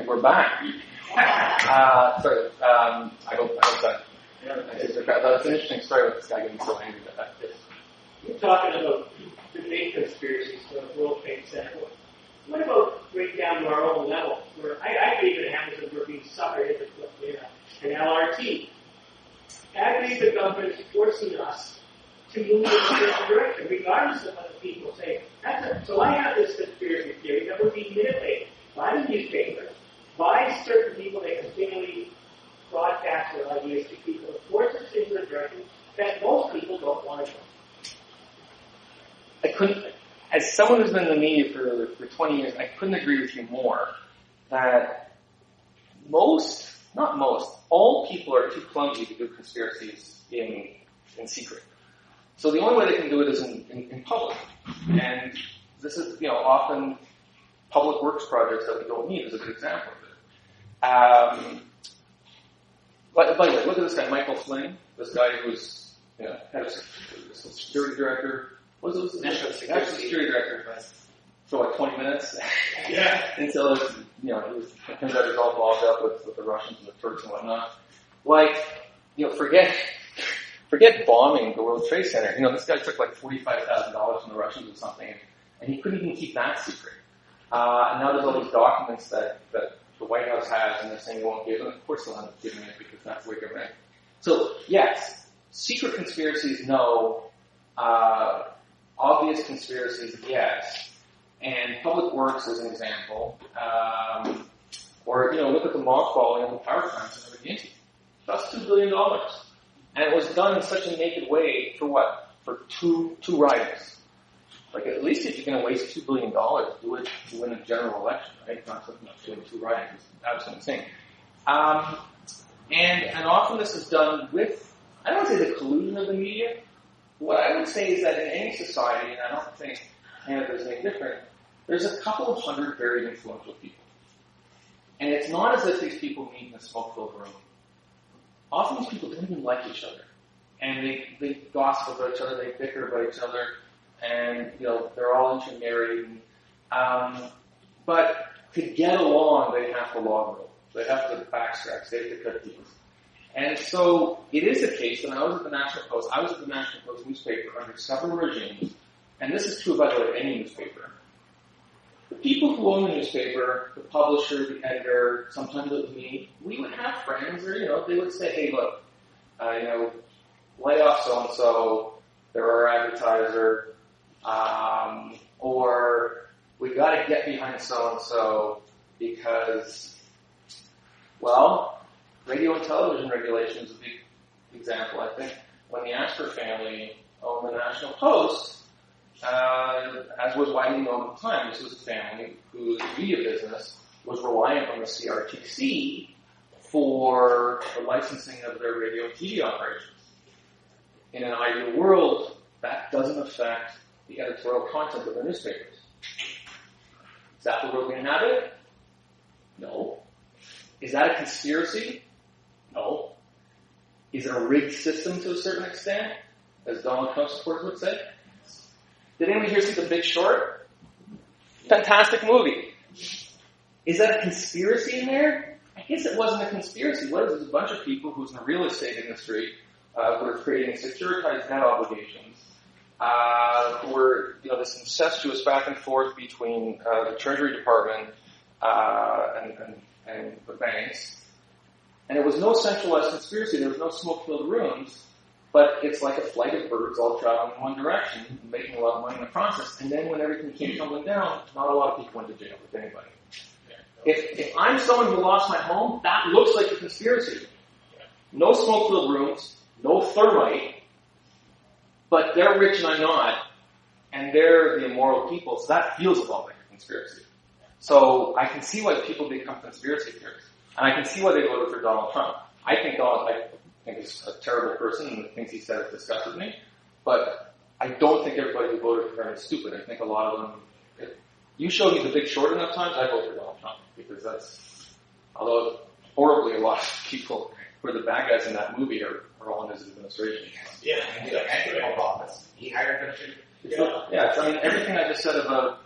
And we're back. Sorry, I hope that. That's an interesting story with this guy getting so angry about that. You're talking about the big conspiracies for the World Trade Center. What about right down to our own level? Where I believe in Hamilton we're being suckered into an LRT. I believe the government is forcing us to move in a certain direction, regardless of what the people say. So I have this conspiracy theory that we're being manipulated by the newspapers, by certain people that continually broadcast their ideas to people, to force us into a direction that most people don't want to go. As someone who's been in the media for 20 years, I couldn't agree with you more that all people are too clumsy to do conspiracies in secret. So the only way they can do it is in public. And this is, often public works projects that we don't need is a good example of it. By the way, look at this guy, Michael Flynn, this guy who's head of security director. What was it? National security director for like 20 minutes. Yeah. Until he turns out he's all involved up with the Russians and the Turks and whatnot. Forget bombing the World Trade Center. This guy took like $45,000 from the Russians or something, and he couldn't even keep that secret. And now there's all these documents that the White House has, and they're saying they won't give them. Of course they'll end up giving it because that's the way government. So yes, secret conspiracies, no. Obvious conspiracies, yes. And public works is an example. Or look at the mothballing of the power plants in Argentina. That's $2 billion. And it was done in such a naked way for what? For two ridings. Like, at least if you're going to waste $2 billion, do it to win a general election, right? Not something that's doing two ridings. That's insane. And often this is done with, I don't want to say the collusion of the media. What I would say is that in any society, and I don't think Canada is any different, there's a couple of hundred very influential people. And it's not as if these people meet in a smoke-filled room. Often these people don't even like each other. And they gossip about each other, they bicker about each other, and they're all intermarried. But to get along, they have to log roll. They have to backtrack, they have to cut deals. And so it is the case, and I was at the National Post newspaper under several regimes, and this is true, by the way, of any newspaper. The people who own the newspaper, the publisher, the editor, sometimes it was me, we would have friends, or, they would say, hey, look, lay off so-and-so, they're our advertiser, or we got to get behind so-and-so because, radio and television regulation is a big example, I think. When the Asper family owned the National Post, as was widely known at the time, this was a family whose media business was reliant on the CRTC for the licensing of their radio and TV operations. In an ideal world, that doesn't affect the editorial content of the newspapers. Is that the world we inhabit? No. Is that a conspiracy? No. Is it a rigged system to a certain extent, as Donald Trump supporters would say? Did anybody here see The Big Short? Fantastic movie. Is that a conspiracy in there? I guess it wasn't a conspiracy. What is it? It was a bunch of people who's in the real estate industry who are creating securitized debt obligations, who were, this incestuous back and forth between the Treasury Department and the banks. And it was no centralized conspiracy. There was no smoke-filled rooms. But it's like a flight of birds all traveling in one direction, making a lot of money in the process. And then when everything came tumbling down, not a lot of people went to jail with anybody. If I'm someone who lost my home, that looks like a conspiracy. No smoke-filled rooms, no thermite, but they're rich and I'm not, and they're the immoral people, so that feels a lot like a conspiracy. So I can see why people become conspiracy theorists. And I can see why they voted for Donald Trump. I think he's a terrible person, and the things he said disgusted me. But I don't think everybody who voted for him is stupid. I think a lot of them, if you showed me The Big Short enough times, I vote for Donald Trump. Because although horribly a lot of people who are the bad guys in that movie are all in his administration. Yeah, and he took office. He hired them to. Yeah, everything I just said about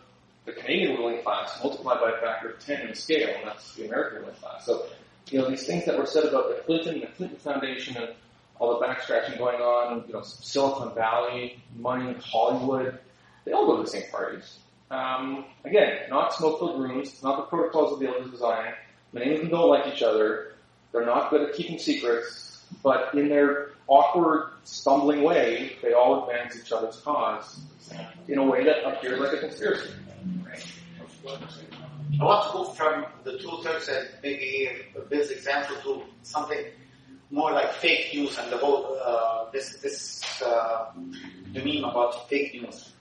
the Canadian ruling class multiplied by a factor of 10 in scale, and that's the American ruling class. So, these things that were said about the Clinton Foundation, and all the backstretching going on, Silicon Valley, money, Hollywood, they all go to the same parties. Again, not smoke-filled rooms, not the protocols of the elders design. Many of them don't like each other. They're not good at keeping secrets, but in their awkward, stumbling way, they all advance each other's cause in a way that appears like a conspiracy. I want to move from the two terms and maybe Bill's example to something more like fake news and the whole the meme about fake news.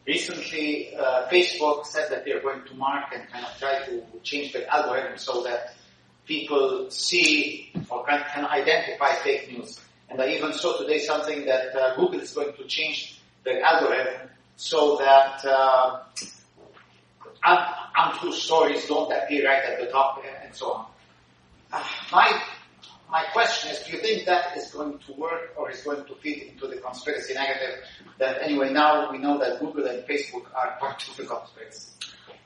Recently, Facebook said that they're going to mark and kind of try to change the algorithm so that people see or can identify fake news. And I even saw today something that Google is going to change the algorithm so that untrue stories don't appear right at the top and so on. My question is, do you think that is going to work or is going to feed into the conspiracy narrative that anyway now we know that Google and Facebook are part of the conspiracy?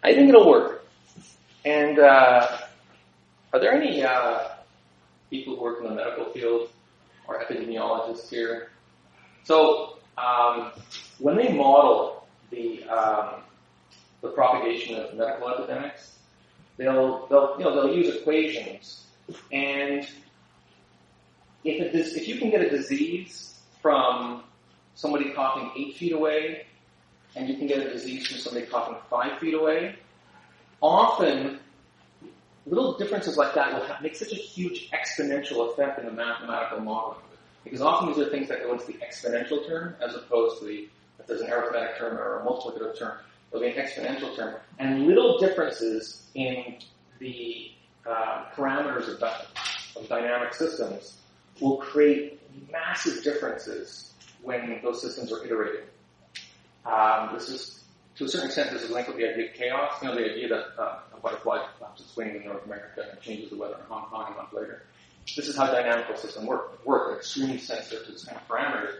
I think it'll work. And are there any people who work in the medical field or epidemiologists here? So when they model the propagation of medical epidemics, they'll use equations, and if you can get a disease from somebody coughing 8 feet away, and you can get a disease from somebody coughing 5 feet away, often little differences like that will make such a huge exponential effect in the mathematical model. Because often these are things that go into the exponential term as opposed to if there's an arithmetic term or a multiplicative term, there'll be an exponential term. And little differences in the parameters of dynamic systems will create massive differences when those systems are iterated. This is, to a certain extent, this is linked with the idea of chaos. The idea that a butterfly flaps its wing in North America and changes the weather in Hong Kong a month later. This is how dynamical systems work. They're extremely sensitive to this kind of parameters.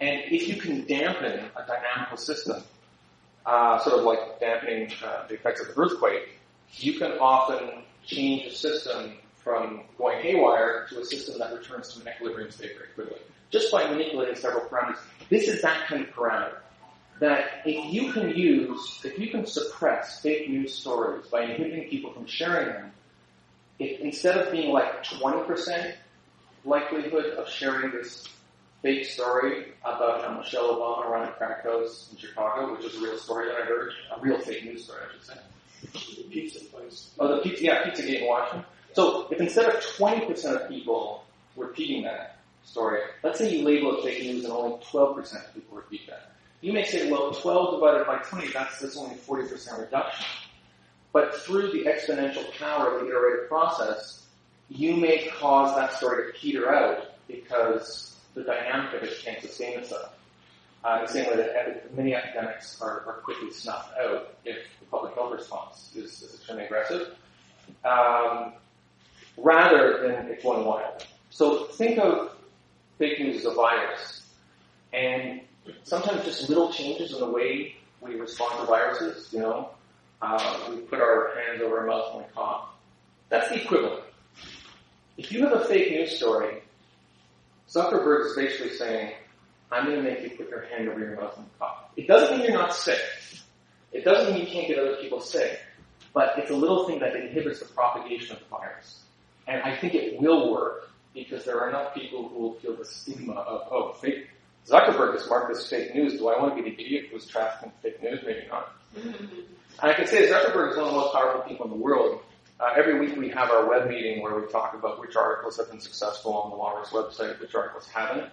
And if you can dampen a dynamical system, sort of like dampening the effects of an earthquake, you can often change a system from going haywire to a system that returns to an equilibrium state very quickly, just by manipulating several parameters. This is that kind of parameter. That if you can suppress fake news stories by inhibiting people from sharing them, instead of being like 20% likelihood of sharing this fake story about how Michelle Obama ran a crack house in Chicago, which is a real story that I heard, a real fake news story, I should say. The pizza place. Oh, Pizzagate in Washington. So if instead of 20% of people repeating that story, let's say you label it fake news and only 12% of people repeat that. You may say, well, 12 divided by 20, that's only a 40% reduction. But through the exponential power of the iterative process, you may cause that story to peter out because the dynamic of it can't sustain itself. In the same way that many epidemics are quickly snuffed out if the public health response is extremely aggressive, rather than it going wild. So think of fake news as a virus, and sometimes just little changes in the way we respond to viruses, we put our hands over our mouth when we cough. That's the equivalent. If you have a fake news story, Zuckerberg is basically saying, I'm going to make you put your hand over your mouth and cough. It doesn't mean you're not sick. It doesn't mean you can't get other people sick. But it's a little thing that inhibits the propagation of the virus. And I think it will work because there are enough people who will feel the stigma of, fake. Zuckerberg has marked this fake news. Do I want to be the idiot who's trafficking fake news? Maybe not. And I can say Zuckerberg is one of the most powerful people in the world. Every week we have our web meeting where we talk about which articles have been successful on the Walrus website, which articles haven't.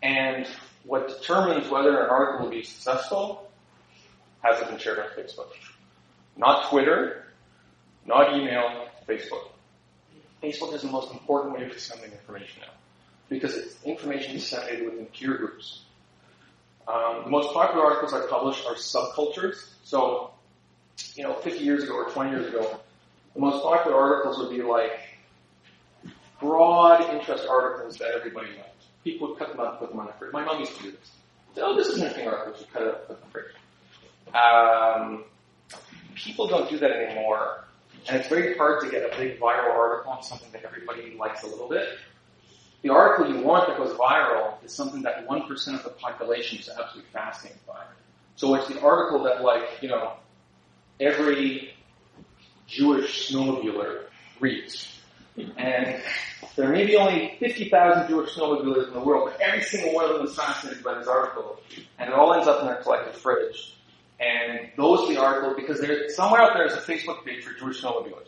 And what determines whether an article will be successful has it been shared on Facebook. Not Twitter, not email, Facebook. Facebook is the most important way of disseminating information now because it's information disseminated within peer groups. The most popular articles I publish are subcultures. So, 50 years ago or 20 years ago, the most popular articles would be like broad interest articles that everybody liked. People would cut them out and put them on the fridge. My mom used to do this. Oh, this is an interesting article. She cut it up and put it on the fridge. people don't do that anymore, and it's very hard to get a big viral article on something that everybody likes a little bit. The article you want that goes viral is something that 1% of the population is absolutely fascinated by. So it's the article that, every Jewish snowmobiler reads. And there may be only 50,000 Jewish snowmobilers in the world, but every single one of them is fascinated by this article. And it all ends up in their collective fridge. And those are the articles, because somewhere out there is a Facebook page for Jewish snowmobilers.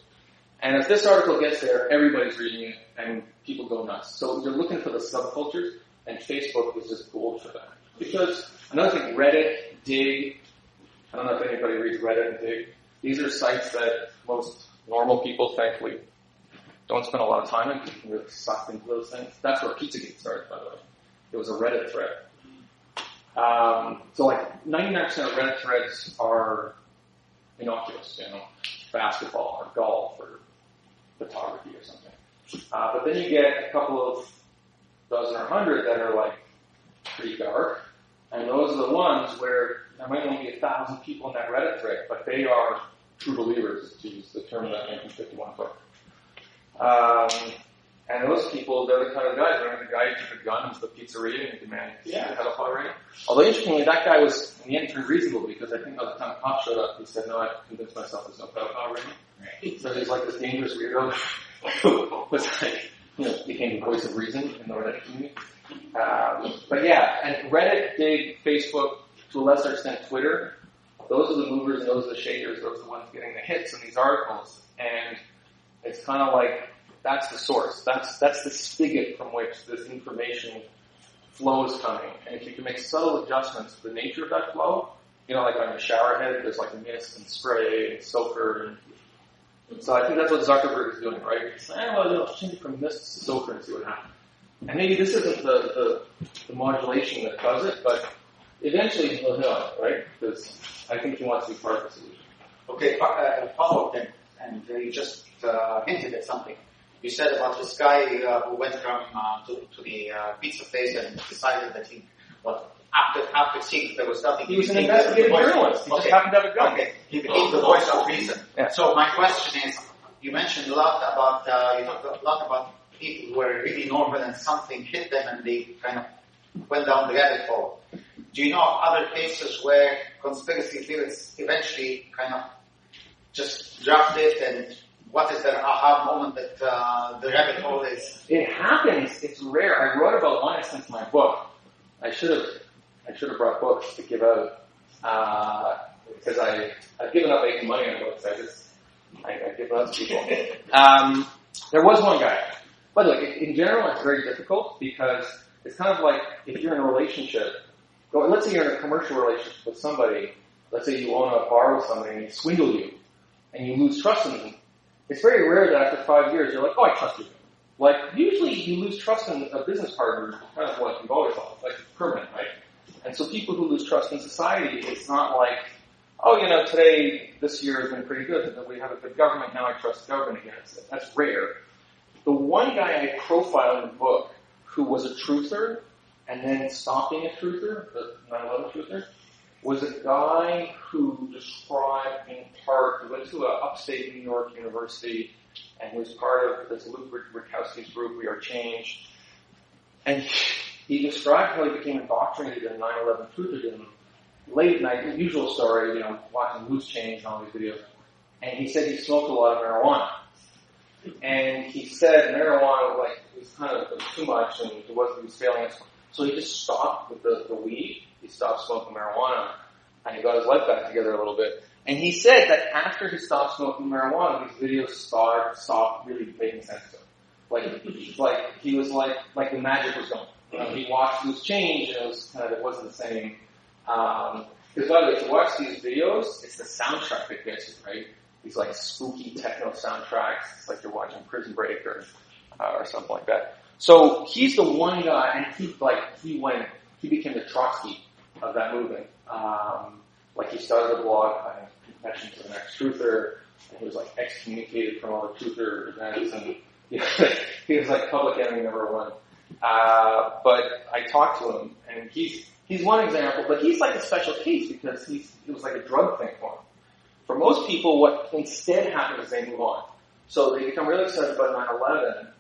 And if this article gets there, everybody's reading it, and people go nuts. So you're looking for the subcultures, and Facebook is just gold for that. Because another thing, Reddit, Dig, I don't know if anybody reads Reddit and Dig. These are sites that most normal people, thankfully, don't spend a lot of time in. You can really suck into those things. That's where Pizzagate started, by the way. It was a Reddit thread. So 99% of Reddit threads are innocuous, basketball or golf or photography or something. But then you get a couple of dozen or 100 that are pretty dark, and those are the ones where there might only be 1,000 people in that Reddit thread, but they are true believers, to use the term of that 1951 book. And those people, they're the kind of guys. Remember the guy who took a gun into the pizzeria and demanded to see the pedophile ring? Although interestingly, that guy was in the end turned reasonable, because I think by the time the cop showed up, he said, "No, I've convinced myself there's no pedophile ring." Right. So he's like this dangerous weirdo who was became the voice of reason in the Reddit community. But yeah, and Reddit, Dig, Facebook, to a lesser extent Twitter, those are the movers and those are the shakers. Those are the ones getting the hits in these articles. And it's kind of that's the source. That's the spigot from which this information flow is coming. And if you can make subtle adjustments to the nature of that flow, like on your shower head, there's mist and spray and soaker. And so I think that's what Zuckerberg is doing, right? He's saying, change it from mist to soaker and see what happens. And maybe this isn't the modulation that does it, but eventually he'll know, right? Because I think he wants to be part of the solution. Okay, follow up then. And you just hinted at something. You said about this guy who went from to the pizza place and decided that after seeing there was nothing. He was an investigative journalist. He just happened to have a gun. Okay, he became the voice of reason. Yeah. So my question is, you mentioned a lot about you talked a lot about people who were really normal and something hit them and they kind of went down the rabbit hole. Do you know of other cases where conspiracy theorists eventually kind of just dropped it, and what is their aha moment that the rabbit hole is? It happens. It's rare. I wrote about one instance in my book. I should have brought books to give out because I've given up making money on books. I give out to people. There was one guy. By the way, in general, it's very difficult because it's kind of like if you're in a relationship. Let's say you're in a commercial relationship with somebody. Let's say you own a bar with somebody and they swindle you, and you lose trust in them. It's very rare that after 5 years you're like, "Oh, I trust you." Usually you lose trust in a business partner, kind of you've always lost, permanent, right? And so people who lose trust in society, it's not like, "Oh, today, this year has been pretty good, but we have a good government, now I trust the government again." That's rare. The one guy I profile in the book who was a truther and then stopped being a truther, the 9/11 truther, was a guy who described in part, he went to an upstate New York university and was part of this Luke Rudkowski's group, We Are Change. And he described how he became indoctrinated in 9/11 trutherdom. Late at night, the usual story, watching Loose Change and all these videos. And he said he smoked a lot of marijuana. And he said marijuana was kind of too much and he was failing at. So he just stopped with the weed. He stopped smoking marijuana, and he got his life back together a little bit. And he said that after he stopped smoking marijuana, these videos stopped really making sense to him. He was like the magic was gone. He watched Loose Change, and it wasn't the same. Because by the way, to watch these videos, it's the soundtrack that gets you, right? These spooky techno soundtracks. It's like you're watching Prison Break or something like that. So he's the one guy, and he became the Trotsky of that movement. He started a blog, Confession to the Next Truther, and he was excommunicated from all the truther events, and he was public enemy number one. But I talked to him, and he's one example, but he's a special case because it was a drug thing for him. For most people, what instead happens is they move on. So they become really excited about 9/11,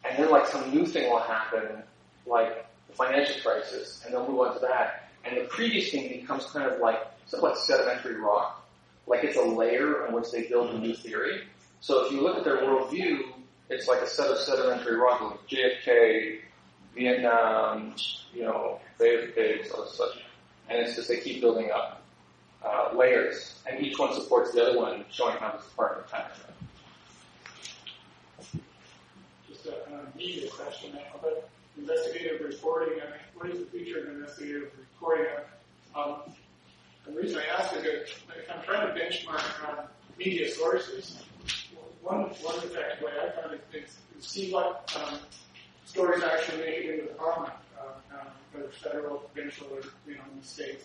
and then like some new thing will happen, like the financial crisis, and they'll move on to that. And the previous thing becomes kind of like something like sedimentary rock. Like it's a layer on which they build a new theory. So if you look at their worldview, it's like a set of sedimentary rock, like JFK, Vietnam, Bay of Pigs, all this such. And it's just they keep building up layers, and each one supports the other one, showing how this is part of the pattern. Just a media question now, but investigative reporting, what is the future of investigative reporting? The reason I ask is that if I'm trying to benchmark media sources, one effective way I found is see what stories actually make it into the parliament, whether federal, provincial, or in the states.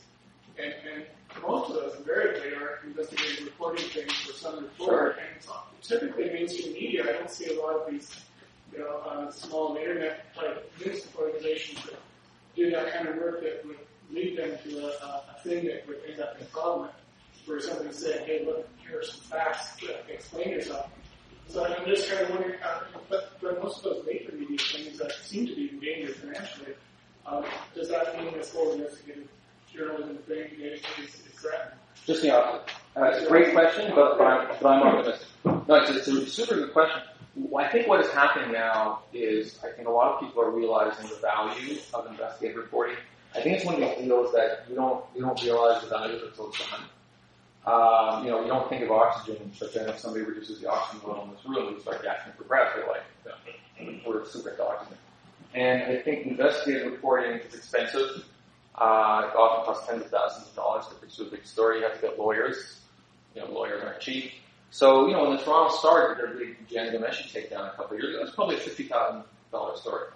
And most of those invariably are investigative reporting things for some report. And typically mainstream media, I don't see a lot of these small internet type news organizations that do that kind of work that would lead them to a thing that would end up in parliament, where somebody said, "Hey, look, here are some facts. Explain yourself." So I'm just kind of wondering, but most of those major media things that seem to be in danger financially, does that mean this whole investigative journalism thing is threatened? Just the opposite. It's a great question, but I'm optimistic. No, it's a super good question. I think what is happening now is I think a lot of people are realizing the value of investigative reporting. I think it's one of those deals that you don't realize the value until it's done. You don't think of oxygen, but then if somebody reduces the oxygen level in this room, you start gasping for breath. You're like, we're super into oxygen. And I think investigative reporting is expensive. It often costs tens of thousands of dollars to pursue a big story. You have to get lawyers. Lawyers aren't cheap. So, when the Toronto Star did their big Jan Ghomeshi takedown a couple of years ago, it was probably a $50,000 story.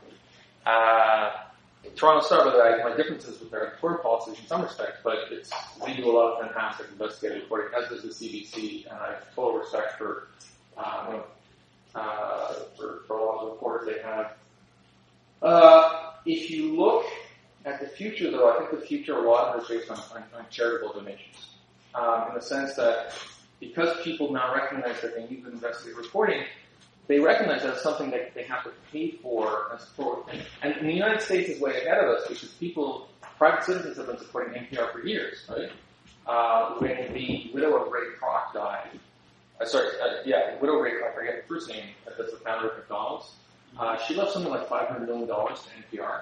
Toronto Star, but my differences with their editorial policies in some respects, but they do a lot of fantastic investigative reporting, as does the CBC, and I have total respect for a lot of the reporters they have. If you look at the future, though, I think the future, a lot of it is based on charitable donations, in the sense that because people now recognize that they need investigative reporting, they recognize that it's something that they have to pay for and support. And in the United States is way ahead of us because private citizens have been supporting NPR for years, right? When the widow of Ray Kroc died, widow Ray Kroc, I forget the first name, that's the founder of McDonald's. She left something like $500 million to NPR.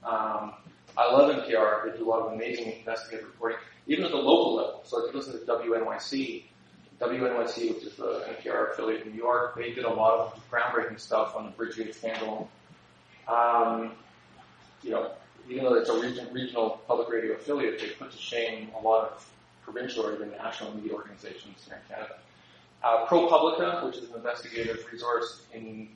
I love NPR. They do a lot of amazing investigative reporting, even at the local level. So if you listen to WNYC, which is the NPR affiliate in New York, they did a lot of groundbreaking stuff on the Bridgegate scandal. Even though it's a regional public radio affiliate, they put to shame a lot of provincial or even national media organizations here in Canada. ProPublica, which is an investigative resource in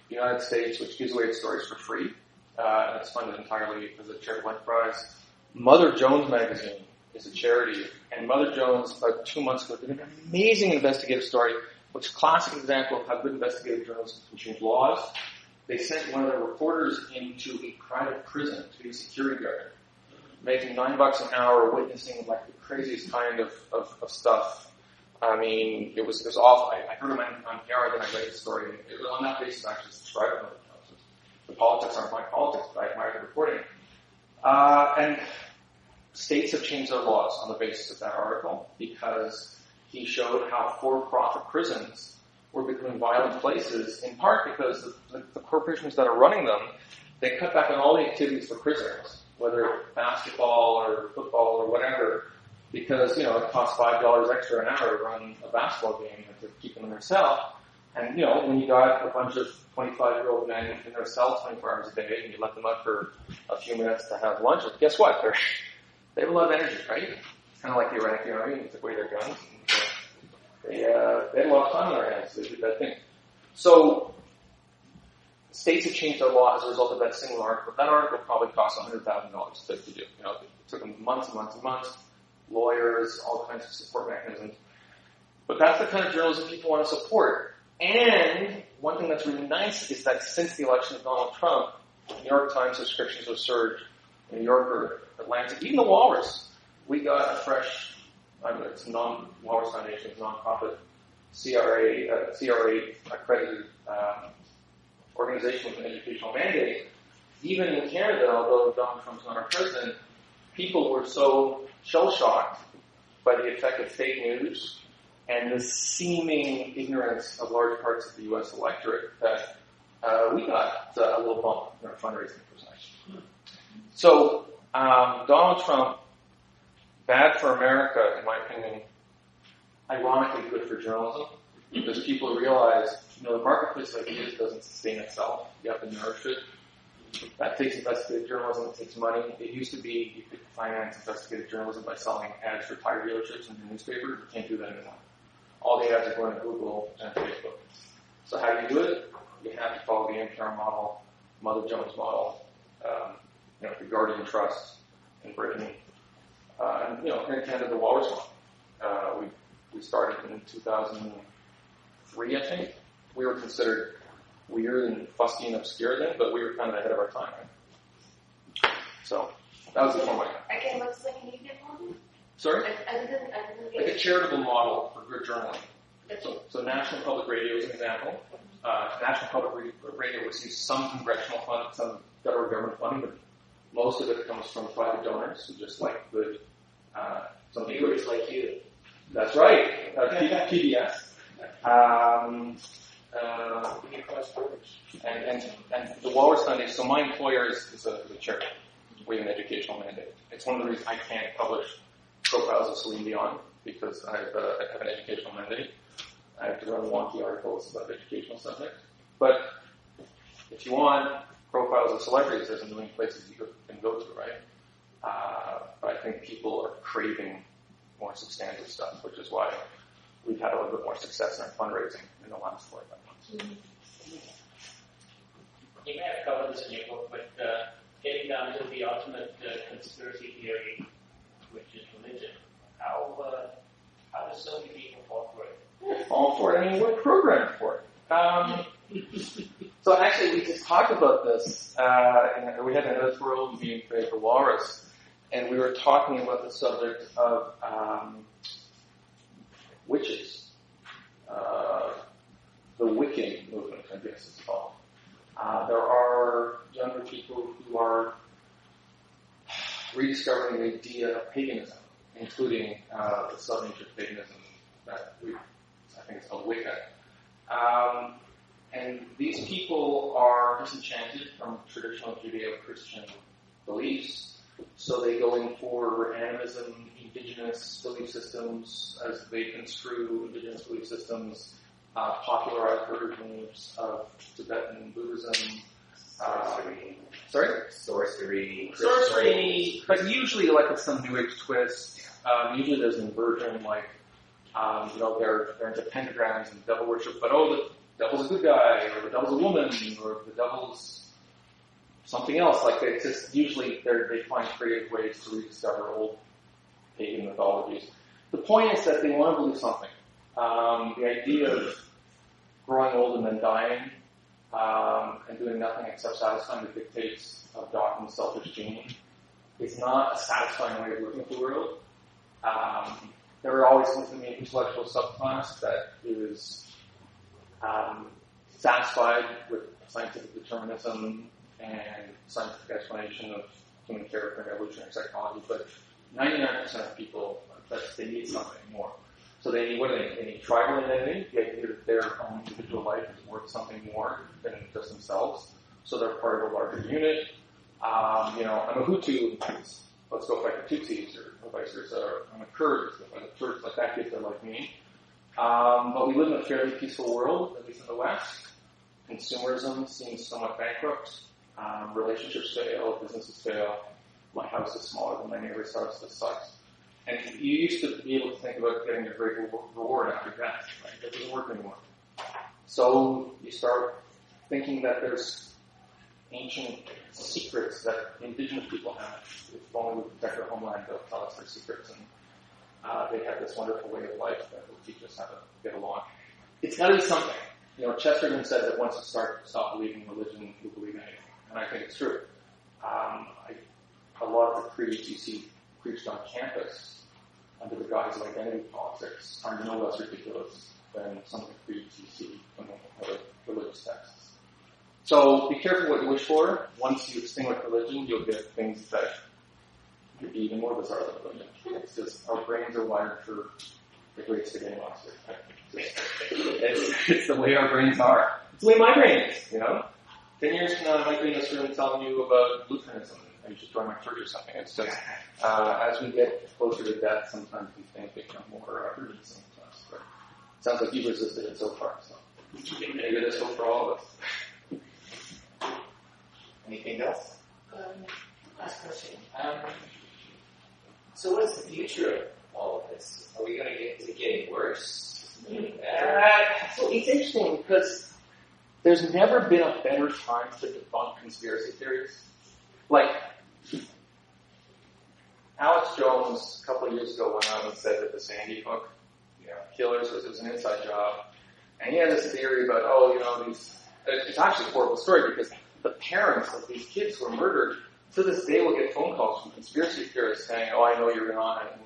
the United States, which gives away its stories for free. And it's funded entirely as a charitable enterprise. Mother Jones Magazine is a charity, and Mother Jones, about 2 months ago, did an amazing investigative story, which is a classic example of how good investigative journalism can change laws. They sent one of their reporters into a private prison to be a security guard, making $9 an hour, witnessing like the craziest kind of stuff. I mean, it was awful. I heard him on PR, then I read the story. It was on that basis I actually subscribed to Mother Jones. The politics aren't my politics, but I admire the reporting. And states have changed their laws on the basis of that article because he showed how for-profit prisons were becoming violent places, in part because the corporations that are running them, they cut back on all the activities for prisoners, whether basketball or football or whatever, because, it costs $5 extra an hour to run a basketball game and to keep them in their cell. And, when you got a bunch of 25-year-old men in their cell 24 hours a day and you let them out for a few minutes to have lunch, guess what? They have a lot of energy, right? It's kind of like the Iraqi army. They took away their guns. They had a lot of time on their hands. So they did that thing. So states have changed their law as a result of that single article. That article probably cost $100,000 to do. It took them months and months and months, lawyers, all kinds of support mechanisms. But that's the kind of journalism people want to support. And one thing that's really nice is that since the election of Donald Trump, New York Times subscriptions have surged. New Yorker, Atlantic, even the Walrus, we got a fresh it's Walrus Foundation, it's a nonprofit CRA accredited organization with an educational mandate. Even in Canada, although Donald Trump's not our president, people were so shell-shocked by the effect of fake news and the seeming ignorance of large parts of the U.S. electorate that we got a little bump in our fundraising percentage. So Donald Trump, bad for America, in my opinion, ironically good for journalism, because people realize, the marketplace of ideas doesn't sustain itself. You have to nourish it. That takes investigative journalism. It takes money. It used to be you could finance investigative journalism by selling ads for tire dealerships in your newspaper. You can't do that anymore. All the ads are going to Google and Facebook. So how do you do it? You have to follow the NPR model, Mother Jones model, the Guardian Trust in Britain, and here in Canada, the Walrus model. We started in 2003, I think. We were considered weird and fussy and obscure then, but we were kind of ahead of our time. Right? So that was the one way. Again, what's the Canadian model? Sorry? I didn't Like get a charitable model for good journalism. So National Public Radio is an example. National Public Radio receives some congressional funding, some federal government funding, but most of it comes from private donors who just like good, some viewers like you. That's right. PBS. And the Walrus Foundation, so my employer is a charity with an educational mandate. It's one of the reasons I can't publish profiles of Celine Dion, because I have an educational mandate. I have to run wonky articles about educational subjects. But if you want profiles of celebrities, there's a million places you can go to, right? But I think people are craving more substantive stuff, which is why we've had a little bit more success in our fundraising in the last 45 months. You may have covered this in your book, but getting down to the ultimate conspiracy theory, which is religion, how does so many people fall for it? Fall for it. I mean, we're programmed for it. So actually, we just talked about this. We had an editorial meeting today for Walrus, and we were talking about the subject of witches. The Wiccan movement, I guess it's called. There are younger people who are rediscovering the idea of paganism, including the sub-nature of paganism that I think it's called Wicca. And these people are disenchanted from traditional Judeo-Christian beliefs, so they go in for animism, indigenous belief systems, as they construe indigenous belief systems, popularized versions of Tibetan Buddhism. Sorcery, but usually like with some New Age twist. Usually there's an inversion, like they're into pentagrams and devil worship, but the devil's a good guy, or the devil's a woman, or the devil's something else. Like they find creative ways to rediscover old pagan mythologies. The point is that they want to believe something. The idea of growing old and then dying, and doing nothing except satisfying the dictates of Dawkins' selfish gene is not a satisfying way of looking at the world. There are always within the intellectual subclass that is satisfied with scientific determinism and scientific explanation of human character and evolutionary psychology, but 99% of people, they need something more. So they need, They need tribal identity, the idea that their own individual life is worth something more than just themselves. So they're part of a larger unit. I'm a Hutu, let's go fight the Tutsis, or vice versa. Or I'm a Kurd, let's go fight the Turks, like that gives are like me. But we live in a fairly peaceful world, at least in the West. Consumerism seems somewhat bankrupt. Relationships fail, businesses fail. My house is smaller than my neighbor's house, this sucks. And you used to be able to think about getting a great reward after death, right? That doesn't work anymore. So you start thinking that there's ancient secrets that indigenous people have. If only we protect our homeland, they'll tell us their secrets, and they have this wonderful way of life that will teach us how to get along. It's got to be something. Chesterton said that once you stop believing in religion, you believe in anything, and I think it's true. A lot of the creeds you see preached on campus under the guise of identity politics are no less ridiculous than some of the creeds you see from other religious texts. So be careful what you wish for. Once you extinguish religion, you'll get things that could be even more bizarre than religion. It's just our brains are wired for the great spaghetti monster. It's the way our brains are. It's the way my brain is, 10 years from now, I might be in this room telling you about Lutheranism. I should join my church or something. It's just, as we get closer to death, sometimes these things become more burdensome to us. But it sounds like you've resisted it so far, so maybe this will for all of us. Anything else? Last question. So what's the future of all of this? Are we going to is it getting worse? So it's interesting because there's never been a better time to debunk conspiracy theories. Like, Alex Jones, a couple of years ago, went out and said that the Sandy Hook killers was an inside job. And he had this theory about, it's actually a horrible story because the parents of these kids who were murdered, to this day will get phone calls from conspiracy theorists saying, I know you're in on it, and,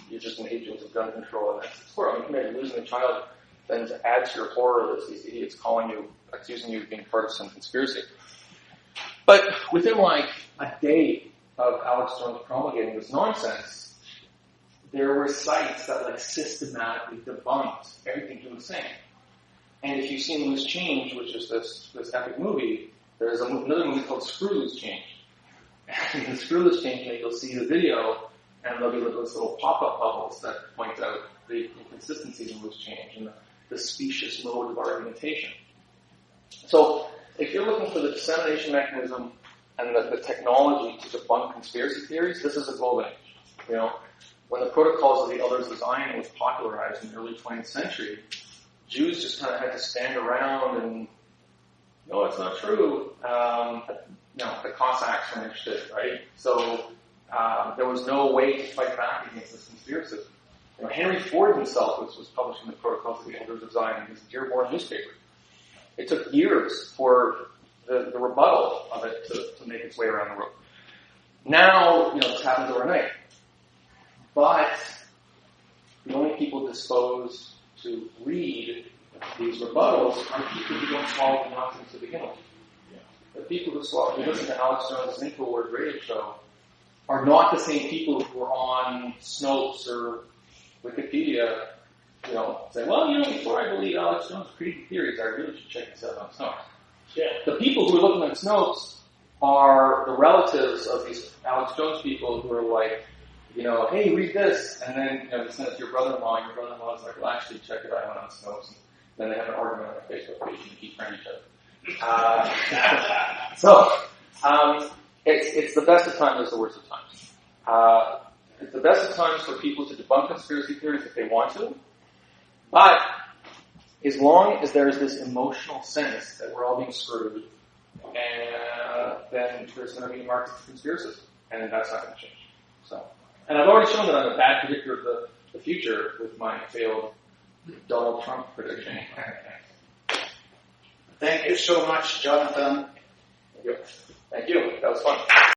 you're just an agent of gun control, and that's horrible. You can imagine losing a child, then to add to your horror, there's these idiots accusing you of being part of some conspiracy. But within a day of Alex Jones promulgating this nonsense, there were sites that systematically debunked everything he was saying. And if you've seen Loose Change, which is this epic movie, there's another movie called Screw Loose Change. And in Screw Loose Change, you'll see the video, and there'll be those little pop-up bubbles that point out the inconsistencies in Loose Change and the specious mode of argumentation. So, if you're looking for the dissemination mechanism and the technology to debunk conspiracy theories, this is a golden age. When the Protocols of the Elders of Zion was popularized in the early 20th century, Jews just kind of had to stand around and, no, it's not true. The Cossacks were interested, right? So there was no way to fight back against this conspiracy. Henry Ford himself was publishing the Protocols of the Elders of Zion in his Dearborn newspaper. It took years for the rebuttal of it to make its way around the world. Now, this happens overnight. But the only people disposed to read these rebuttals are people who don't swallow the nonsense to begin with. The people who listen to Alex Jones' InfoWord radio show are not the same people who are on Snopes or Wikipedia, say, before I believe Alex Jones' crazy theories, I really should check this out on Snopes. Yeah. The people who are looking at Snopes are the relatives of these Alex Jones people who are like, hey, read this, and then you send it to your brother-in-law, and your brother-in-law is like, well, actually, check it out, I went on Snopes. And then they have an argument on their Facebook page and keep friending each other. It's the best of times, it's the worst of times. It's the best of times for people to debunk conspiracy theories if they want to, but as long as there's this emotional sense that we're all being screwed, then there's going to be a market for conspiracies, and that's not going to change. And I've already shown that I'm a bad predictor of the future with my failed Donald Trump prediction. Thank you so much, Jonathan. Thank you. That was fun.